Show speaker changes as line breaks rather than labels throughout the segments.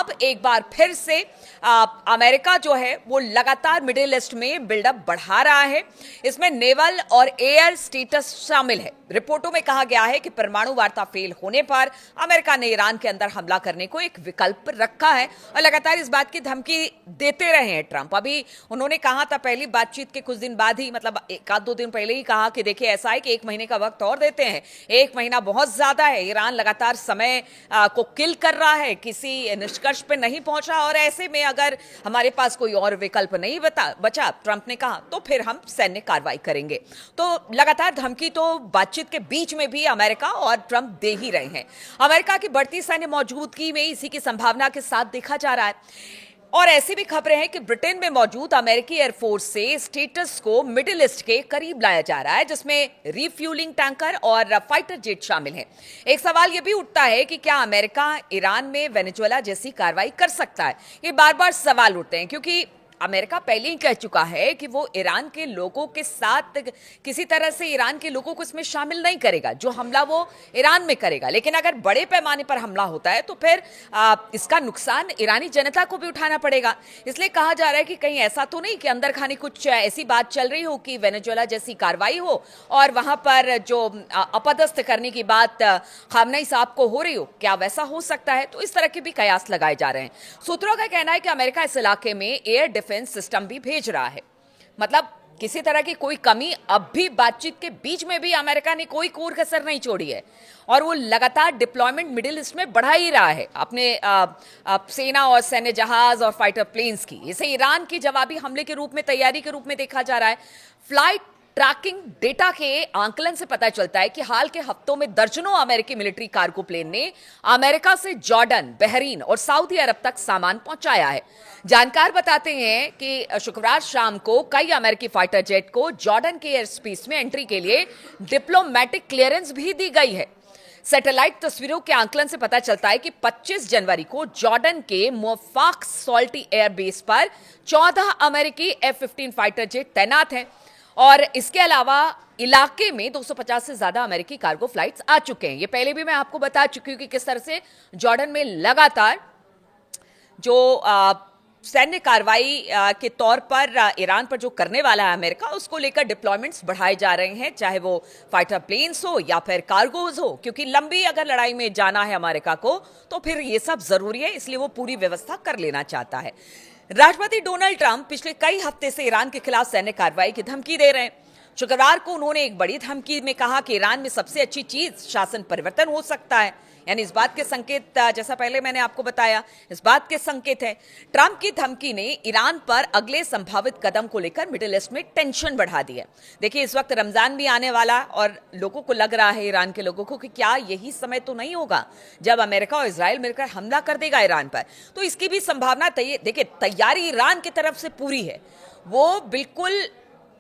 अब एक बार फिर से अमेरिका जो है वो लगातार मिडिल ईस्ट में बिल्डअप बढ़ा रहा है। इसमें नेवल और एयर स्टेटस शामिल है। रिपोर्टों में कहा गया है कि परमाणु वार्ता फेल होने पर अमेरिका ने ईरान के अंदर हमला करने को एक विकल्प रखा है और लगातार इस बात की धमकी देते रहे हैं ट्रंप। अभी उन्होंने कहा था पहली बातचीत के कुछ दिन बाद ही, मतलब एक आध दो दिन पहले ही कहा कि देखिए ऐसा है कि 1 महीने का वक्त और देते हैं। 1 महीना बहुत ज्यादा है, ईरान लगातार समय को किल कर रहा है, किसी निष्कर्ष पे नहीं पहुंच रहा और ऐसे में अगर हमारे पास कोई और विकल्प नहीं बचा, ट्रंप ने कहा, तो फिर हम सैन्य कार्रवाई करेंगे। तो लगातार धमकी तो बातचीत के बीच में भी अमेरिका और ट्रंप दे ही रहे हैं। अमेरिका की बढ़ती सैन्य मौजूदगी में इसी की संभावना के साथ देखा जा रहा है। और ऐसी भी खबरें हैं कि ब्रिटेन में मौजूद अमेरिकी एयरफोर्स से स्टेटस को मिडिल ईस्ट के करीब लाया जा रहा है, जिसमें रिफ्यूलिंग टैंकर और फाइटर जेट शामिल हैं। एक सवाल यह भी उठता है कि क्या अमेरिका ईरान में वेनेजुएला जैसी कार्रवाई कर सकता है। ये बार बार सवाल उठते हैं क्योंकि अमेरिका पहले ही कह चुका है कि वो ईरान के लोगों के साथ किसी तरह से ईरान के लोगों को इसमें शामिल नहीं करेगा। जो हमला वो ईरान में करेगा, लेकिन अगर बड़े पैमाने पर हमला होता है तो फिर इसका नुकसान ईरानी जनता को भी उठाना पड़ेगा। इसलिए कहा जा रहा है कि कहीं ऐसा तो नहीं कि अंदर खाने कुछ ऐसी बात चल रही हो कि वेनेजुएला जैसी कार्रवाई हो और वहां पर जो अपदस्थ करने की बात खामनेई साहब को हो रही हो, क्या वैसा हो सकता है। तो इस तरह के भी कयास लगाए जा रहे हैं। सूत्रों का कहना है कि अमेरिका इस इलाके में एयर डिफेंस सिस्टम भी भेज रहा है। मतलब किसी तरह की कोई कमी अब भी बातचीत के बीच में भी अमेरिका ने कोई कोर कसर नहीं छोड़ी है और वो लगातार डिप्लॉयमेंट मिडिल ईस्ट में बढ़ा ही रहा है अपने सेना और सैन्य जहाज और फाइटर प्लेन्स की। इसे ईरान की जवाबी हमले के रूप में, तैयारी के रूप में देखा जा रहा है। फ्लाइट ट्रैकिंग डेटा के आंकलन से पता चलता है कि हाल के हफ्तों में दर्जनों अमेरिकी मिलिट्री कार्गो प्लेन ने अमेरिका से जॉर्डन, बहरीन और सऊदी अरब तक सामान पहुंचाया है। जानकार बताते हैं कि शुक्रवार शाम को कई अमेरिकी फाइटर जेट को जॉर्डन के एयर स्पेस में एंट्री के लिए डिप्लोमेटिक क्लियरेंस भी दी गई है। सैटेलाइट तस्वीरों के आंकलन से पता चलता है कि 25 जनवरी को जॉर्डन के मोफाक सॉल्टी एयरबेस पर 14 अमेरिकी F-15 फाइटर जेट तैनात हैं और इसके अलावा इलाके में 250 से ज्यादा अमेरिकी कार्गो फ्लाइट्स आ चुके हैं। ये पहले भी मैं आपको बता चुकी हूं कि किस तरह से जॉर्डन में लगातार जो सैन्य कार्रवाई के तौर पर ईरान पर जो करने वाला है अमेरिका, उसको लेकर डिप्लॉयमेंट्स बढ़ाए जा रहे हैं, चाहे वो फाइटर प्लेन्स हो या फिर कार्गोज हो, क्योंकि लंबी अगर लड़ाई में जाना है अमेरिका को तो फिर ये सब जरूरी है। इसलिए वो पूरी व्यवस्था कर लेना चाहता है। राष्ट्रपति डोनाल्ड ट्रंप पिछले कई हफ्ते से ईरान के खिलाफ सैन्य कार्रवाई की धमकी दे रहे हैं। शुक्रवार को उन्होंने एक बड़ी धमकी में कहा कि ईरान में सबसे अच्छी चीज शासन परिवर्तन हो सकता है। यानी इस बात के संकेत, जैसा पहले मैंने आपको बताया, इस बात के संकेत है। ट्रंप की धमकी ने ईरान पर अगले संभावित कदम को लेकर मिडिल ईस्ट में टेंशन बढ़ा दी है। देखिए, इस वक्त रमजान भी आने वाला और लोगों को लग रहा है, ईरान के लोगों को, कि क्या यही समय तो नहीं होगा जब अमेरिका और इजराइल मिलकर हमला कर देगा ईरान पर। तो इसकी भी संभावना देखिए, तैयारी ईरान की तरफ से पूरी है। वो बिल्कुल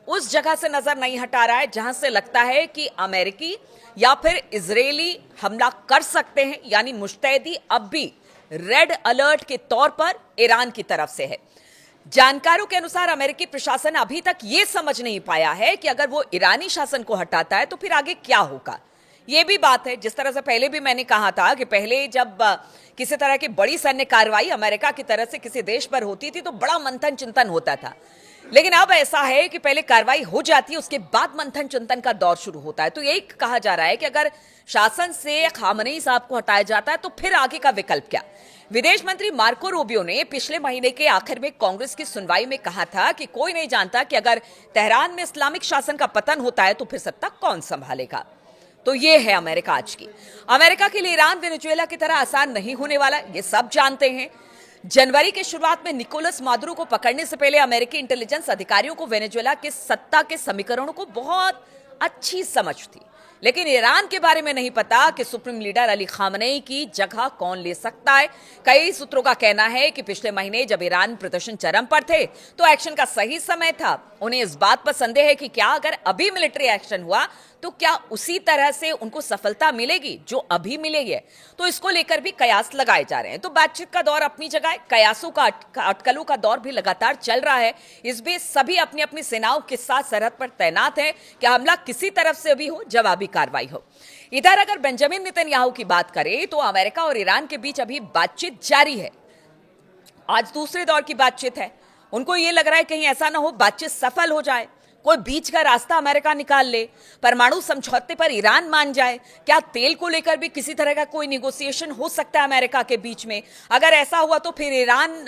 उस जगह से नजर नहीं हटा रहा है जहां से लगता है कि अमेरिकी या फिर इजरायली हमला कर सकते हैं। यानी मुस्तैदी अब भी रेड अलर्ट के तौर पर ईरान की तरफ से है। जानकारों के अनुसार अमेरिकी प्रशासन अभी तक यह समझ नहीं पाया है कि अगर वो ईरानी शासन को हटाता है तो फिर आगे क्या होगा। यह भी बात है, जिस तरह से पहले भी मैंने कहा था कि पहले जब किसी तरह की बड़ी सैन्य कार्रवाई अमेरिका की तरफ से किसी देश पर होती थी तो बड़ा मंथन चिंतन होता था, लेकिन अब ऐसा है कि पहले कार्रवाई हो जाती है, उसके बाद मंथन चिंतन का दौर शुरू होता है। तो यही कहा जा रहा है कि अगर शासन से खामनेई साहब को हटाया जाता है तो फिर आगे का विकल्प क्या। विदेश मंत्री मार्को रूबियो ने पिछले महीने के आखिर में कांग्रेस की सुनवाई में कहा था कि कोई नहीं जानता कि अगर तेहरान में इस्लामिक शासन का पतन होता है तो फिर सत्ता कौन संभालेगा। तो ये है अमेरिका आज की। अमेरिका के लिए ईरान वेनेजुएला की तरह आसान नहीं होने वाला, ये सब जानते हैं। जनवरी के शुरुआत में निकोलस मादुरो को पकड़ने से पहले अमेरिकी इंटेलिजेंस अधिकारियों को वेनेजुएला के सत्ता के समीकरणों को बहुत अच्छी समझ थी, लेकिन ईरान के बारे में नहीं पता कि सुप्रीम लीडर अली खामनेई की जगह कौन ले सकता है। कई सूत्रों का कहना है कि पिछले महीने जब ईरान प्रदर्शन चरम पर थे तो एक्शन का सही समय था। उन्हें इस बात पर संदेह है कि क्या अगर अभी मिलिट्री एक्शन हुआ तो क्या उसी तरह से उनको सफलता मिलेगी जो अभी मिली है। तो इसको लेकर भी कयास लगाए जा रहे हैं। तो बातचीत का दौर अपनी जगह है, कयासों का अटकलों का दौर भी लगातार चल रहा है। इस बीच सभी अपनी अपनी सेनाओं के साथ सरहद पर तैनात हैं कि हमला किसी तरफ से भी हो, जवाबी कार्रवाई हो। इधर अगर बेंजामिन नेतन्याहू की बात करें तो अमेरिका और ईरान के बीच अभी बातचीत जारी है। आज दूसरे दौर की बातचीत है। उनको ये लग रहा है कहीं ऐसा ना हो बातचीत सफल हो जाए, कोई बीच का रास्ता अमेरिका निकाल ले, परमाणु समझौते पर ईरान मान जाए। क्या तेल को लेकर भी किसी तरह का कोई निगोसिएशन हो सकता है अमेरिका के बीच में? अगर ऐसा हुआ तो फिर ईरान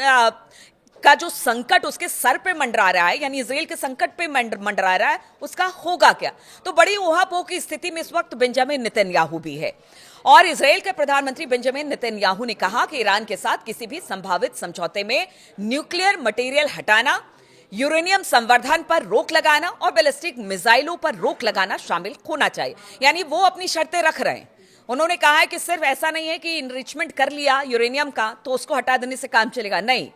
का जो संकट उसके सर पे मंडरा रहा है, यानी इजराइल के संकट पे मंडरा रहा है, उसका होगा क्या? तो बड़ी ऊहापोह की स्थिति में इस वक्त बेंजामिन नेतन्याहू भी है। और इजराइल के प्रधानमंत्री बेंजामिन नेतन्याहू ने कहा कि ईरान के साथ किसी भी संभावित समझौते में न्यूक्लियर मटेरियल हटाना, यूरेनियम संवर्धन पर रोक लगाना और बैलिस्टिक मिसाइलों पर रोक लगाना शामिल होना चाहिए। यानी वो अपनी शर्तें रख रहे हैं। उन्होंने कहा है कि सिर्फ ऐसा नहीं है कि इनरिचमेंट कर लिया यूरेनियम का तो उसको हटा देने से काम चलेगा, नहीं,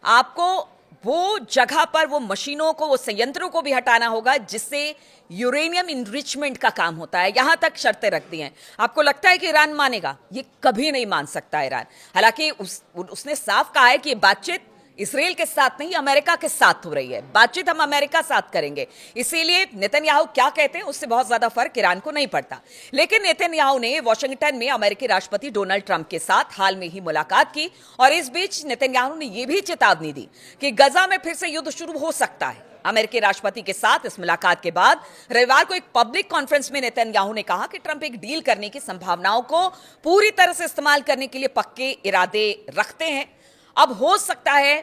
आपको वो जगह पर वो मशीनों को, वो संयंत्रों को भी हटाना होगा जिससे यूरेनियम इनरिचमेंट का काम होता है। यहां तक शर्तें रख दी हैं। आपको लगता है कि ईरान मानेगा? ये कभी नहीं मान सकता ईरान। हालांकि उसने साफ कहा है कि ये बातचीत इसराइल के साथ नहीं, अमेरिका के साथ हो रही है। बातचीत हम अमेरिका साथ करेंगे। इसीलिए नेतन्याहू क्या कहते हैं उससे बहुत ज्यादा फर्क ईरान को नहीं पड़ता। लेकिन नेतन्याहू ने वॉशिंगटन में अमेरिकी राष्ट्रपति डोनाल्ड ट्रंप के साथ हाल में ही मुलाकात की और इस बीच नेतन्याहू ने यह भी चेतावनी दी कि गजा में फिर से युद्ध शुरू हो सकता है। अमेरिकी राष्ट्रपति के साथ इस मुलाकात के बाद रविवार को एक पब्लिक कॉन्फ्रेंस में नेतन्याहू ने कहा कि ट्रंप एक डील करने की संभावनाओं को पूरी तरह से इस्तेमाल करने के लिए पक्के इरादे रखते हैं। अब हो सकता है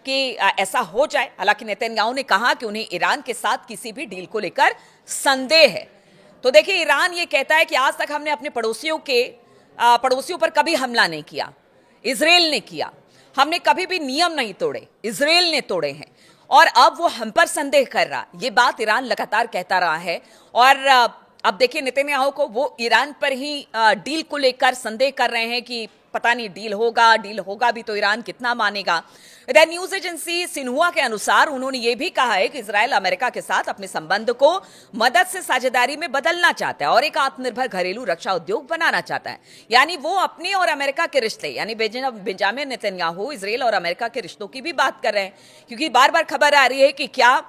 कि ऐसा हो जाए। हालांकि नेतन्याहू ने कहा कि उन्हें ईरान के साथ किसी भी डील को लेकर संदेह है। तो देखिए, ईरान ये कहता है कि आज तक हमने अपने पड़ोसियों पर कभी हमला नहीं किया, इजराइल ने किया। हमने कभी भी नियम नहीं तोड़े, इजराइल ने तोड़े हैं। और अब वो हम पर संदेह कर रहा, ये बात ईरान लगातार कहता रहा है। और अब देखिए, नेतन्याहू को वो ईरान पर ही डील को लेकर संदेह कर रहे हैं कि पता नहीं डील होगा भी तो ईरान कितना मानेगा। इधर न्यूज एजेंसी सिन्हुआ के अनुसार उन्होंने ये भी कहा है कि इजराइल अमेरिका के साथ अपने संबंध को मदद से साझेदारी में बदलना चाहता है और एक आत्मनिर्भर घरेलू रक्षा उद्योग बनाना चाहता है। यानी वो अपने और अमेरिका के रिश्ते, यानी बेंजामिन नेतन्याहू इजराइल और अमेरिका के रिश्तों की भी बात कर रहे हैं। क्योंकि बार बार खबर आ रही है कि क्या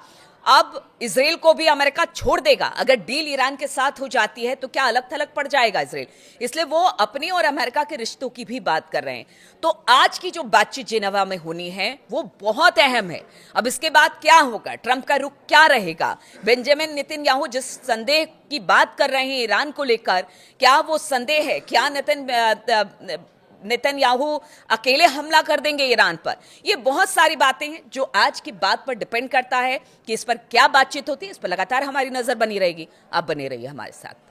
अब इजराइल को भी अमेरिका छोड़ देगा? अगर डील ईरान के साथ हो जाती है तो क्या अलग थलग पड़ जाएगा इजराइल? इसलिए वो अपने और अमेरिका के रिश्तों की भी बात कर रहे हैं। तो आज की जो बातचीत जेनेवा में होनी है वो बहुत अहम है। अब इसके बाद क्या होगा, ट्रंप का रुख क्या रहेगा? बेंजामिन नेतन्याहू जिस संदेह की बात कर रहे हैं ईरान को लेकर, क्या वो संदेह है? क्या नेतन्याहू अकेले हमला कर देंगे ईरान पर? ये बहुत सारी बातें हैं जो आज की बात पर डिपेंड करता है कि इस पर क्या बातचीत होती है। इस पर लगातार हमारी नजर बनी रहेगी। आप बने रहिए हमारे साथ।